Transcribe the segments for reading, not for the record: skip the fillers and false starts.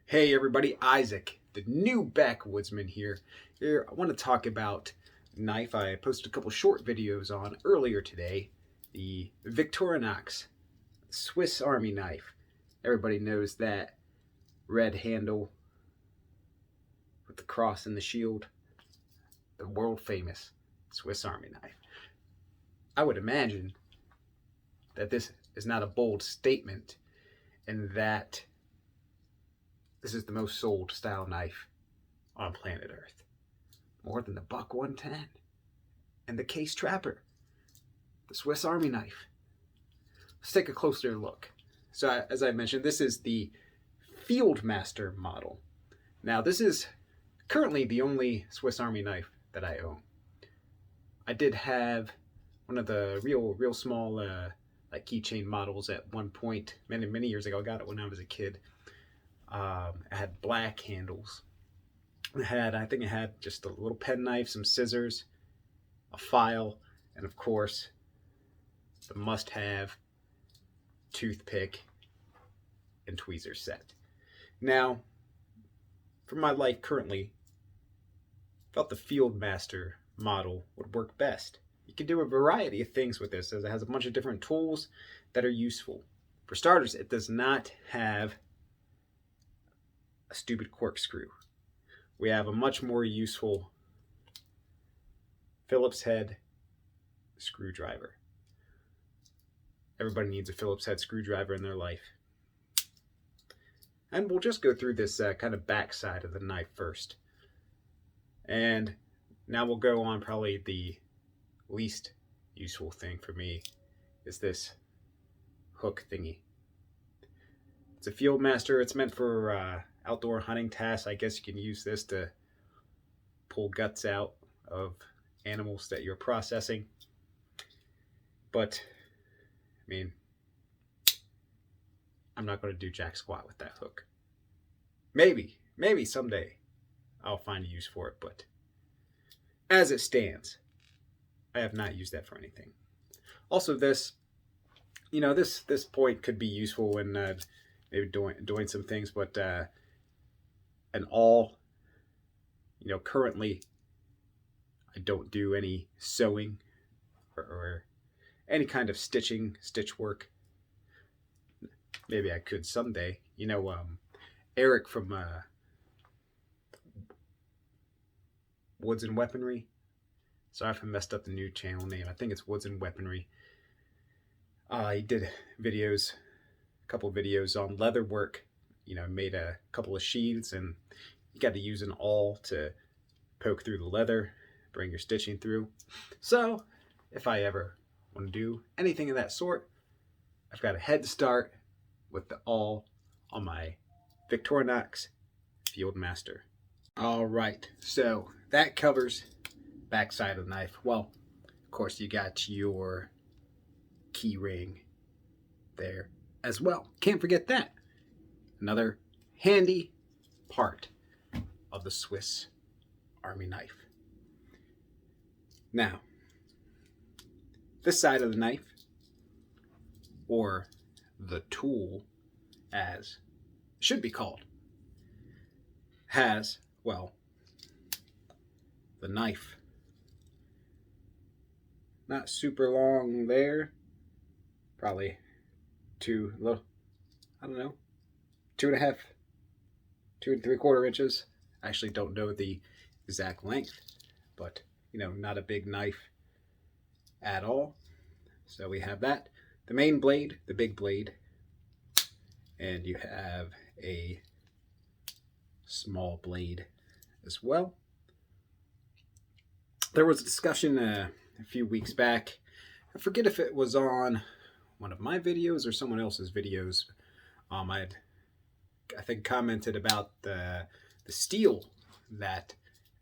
Hey everybody, Isaac, the new backwoodsman here. I want to talk about a knife I posted a couple short videos on earlier today, the Victorinox Swiss Army knife. Everybody knows that red handle with the cross and the shield, the world famous Swiss Army knife. I would imagine that this is not a bold statement and that this is the most sold style knife on planet Earth. More than the Buck 110 and the Case Trapper, the Swiss Army knife. Let's take a closer look. So as I mentioned, this is the Fieldmaster model. Now this is currently the only Swiss Army knife that I own. I did have one of the real small like keychain models at one point many years ago. I got it when I was a kid. It had black handles. I think it had just a little pen knife, some scissors, a file, and of course, the must-have toothpick and tweezers set. Now, for my life currently, I felt the Fieldmaster model would work best. You can do a variety of things with this, as it has a bunch of different tools that are useful. For starters, it does not have a stupid corkscrew. We have a much more useful Phillips head screwdriver. Everybody needs a Phillips head screwdriver in their life. And we'll just go through this kind of back side of the knife first. And now we'll go on probably the least useful thing for me is this hook thingy. It's a Fieldmaster. It's meant for outdoor hunting tasks. I guess you can use this to pull guts out of animals that you're processing. But, I mean, I'm not going to do jack squat with that hook. Maybe someday I'll find a use for it, but as it stands, I have not used that for anything. Also, this point could be useful when maybe doing some things, but an awl, currently I don't do any sewing or any kind of stitch work. Maybe I could someday. Eric from Woods and Weaponry. Sorry if I messed up the new channel name. I think it's Woods and Weaponry. He did a couple videos on leather work. Made a couple of sheaths, and you got to use an awl to poke through the leather, bring your stitching through. So, if I ever want to do anything of that sort, I've got a head start with the awl on my Victorinox Fieldmaster. All right, so that covers back side of the knife. Well, of course, you got your key ring there as well. Can't forget that. Another handy part of the Swiss Army knife. Now, this side of the knife, or the tool as it should be called, has, well, the knife. Not super long there. Probably 2 and 3/4 inches. I actually don't know the exact length, but not a big knife at all. So we have that. The main blade, the big blade, and you have a small blade as well. There was a discussion a few weeks back. I forget if it was on one of my videos or someone else's videos. I think commented about the steel that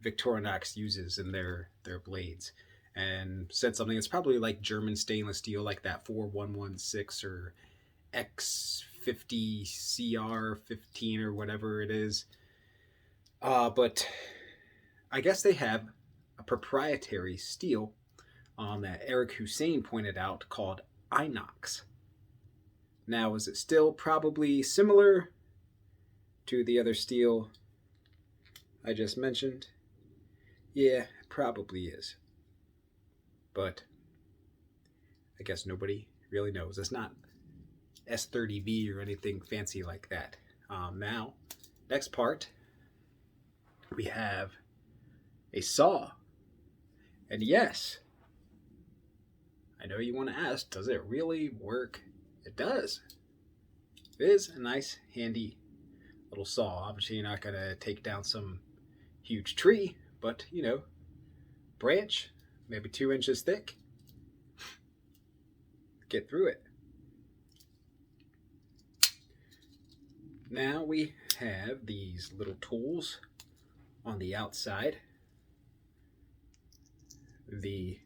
Victorinox uses in their blades, and said something. It's probably like German stainless steel, like that 4116 or X50 CR15 or whatever it is. But I guess they have a proprietary steel that Eric Hussein pointed out called inox. Now, is it still probably similar to the other steel I just mentioned? Yeah, it probably is. But I guess nobody really knows. It's not S30V or anything fancy like that. Now, next part, we have a saw. And yes, I know you want to ask, does it really work? It does. It is a nice, handy little saw. Obviously, you're not going to take down some huge tree, but, you know, branch, maybe 2 inches thick. Get through it. Now we have these little tools on the outside. The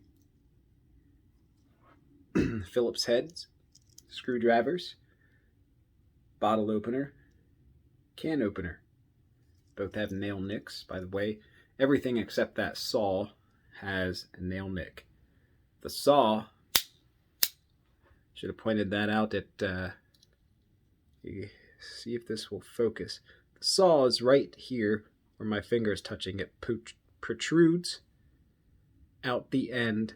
Phillips heads, screwdrivers, bottle opener, can opener. Both have nail nicks, by the way. Everything except that saw has a nail nick. The saw, should have pointed that out at, see if this will focus. The saw is right here where my finger is touching. It protrudes out the end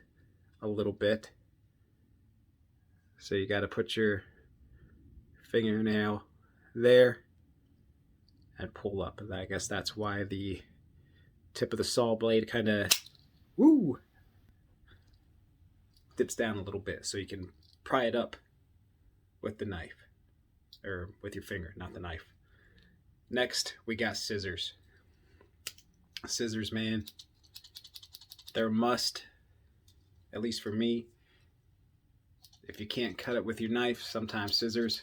a little bit. So you got to put your fingernail there and pull up. And I guess that's why the tip of the saw blade kind of dips down a little bit, so you can pry it up with the knife, or with your finger, not the knife. Next, we got scissors. Scissors, man, they're a must, at least for me. If you can't cut it with your knife, sometimes scissors,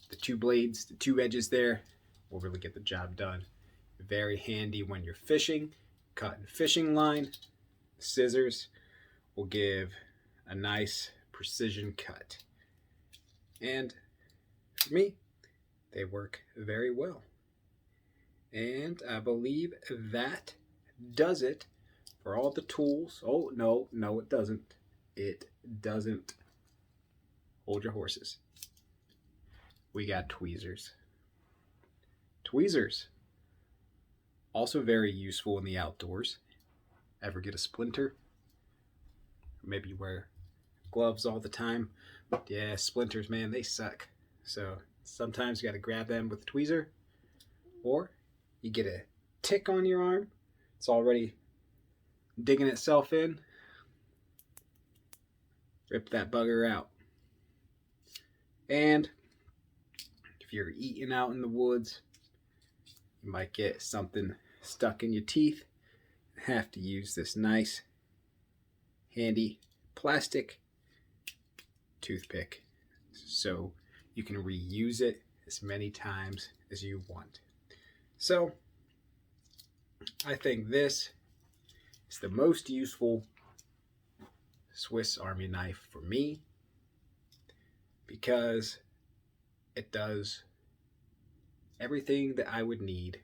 the 2 blades, the 2 edges there, will really get the job done. Very handy when you're fishing, cutting fishing line. Scissors will give a nice precision cut. And for me, they work very well. And I believe that does it for all the tools. Oh, no, it doesn't. It doesn't. Hold your horses. We got tweezers. Tweezers, also very useful in the outdoors. Ever get a splinter? Maybe you wear gloves all the time. Yeah, splinters, man, they suck. So sometimes you got to grab them with a tweezer, or you get a tick on your arm. It's already digging itself in. Rip that bugger out. And if you're eating out in the woods, you might get something stuck in your teeth. Have to use this nice, handy plastic toothpick so you can reuse it as many times as you want. So I think this is the most useful Swiss Army knife for me, because it does everything that I would need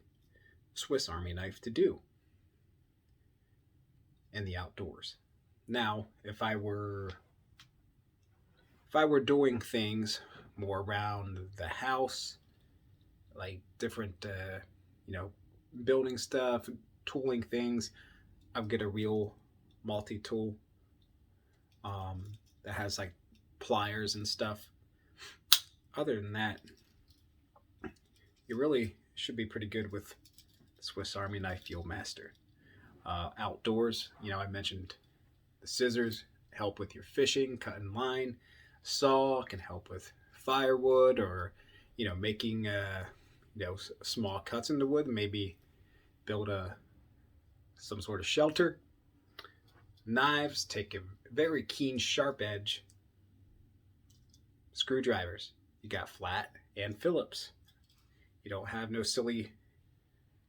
a Swiss Army knife to do in the outdoors. Now, if I were doing things more around the house, like different, building stuff, tooling things, I'll get a real multi-tool that has like pliers and stuff. Other than that, you really should be pretty good with the Swiss Army knife Fieldmaster. Outdoors, I mentioned the scissors help with your fishing, cutting line. Saw can help with firewood, or making small cuts in the wood, maybe build some sort of shelter. Knives take a very keen, sharp edge. Screwdrivers, you got flat and Phillips. You don't have no silly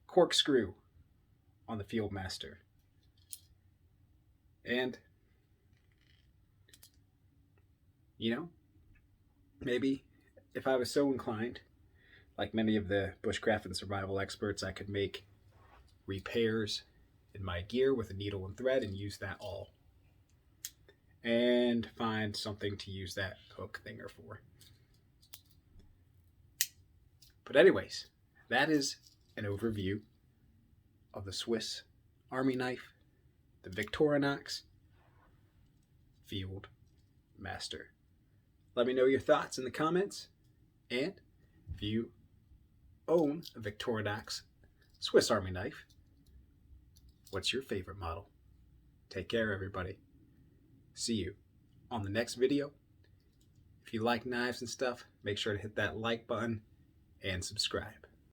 corkscrew on the Fieldmaster. And maybe if I was so inclined, like many of the bushcraft and survival experts, I could make repairs in my gear with a needle and thread and use that all. And find something to use that hook thinger for. But anyways, that is an overview of the Swiss Army knife, the Victorinox Fieldmaster. Let me know your thoughts in the comments, and if you own a Victorinox Swiss Army knife, what's your favorite model? Take care, everybody. See you on the next video. If you like knives and stuff, make sure to hit that like button and subscribe.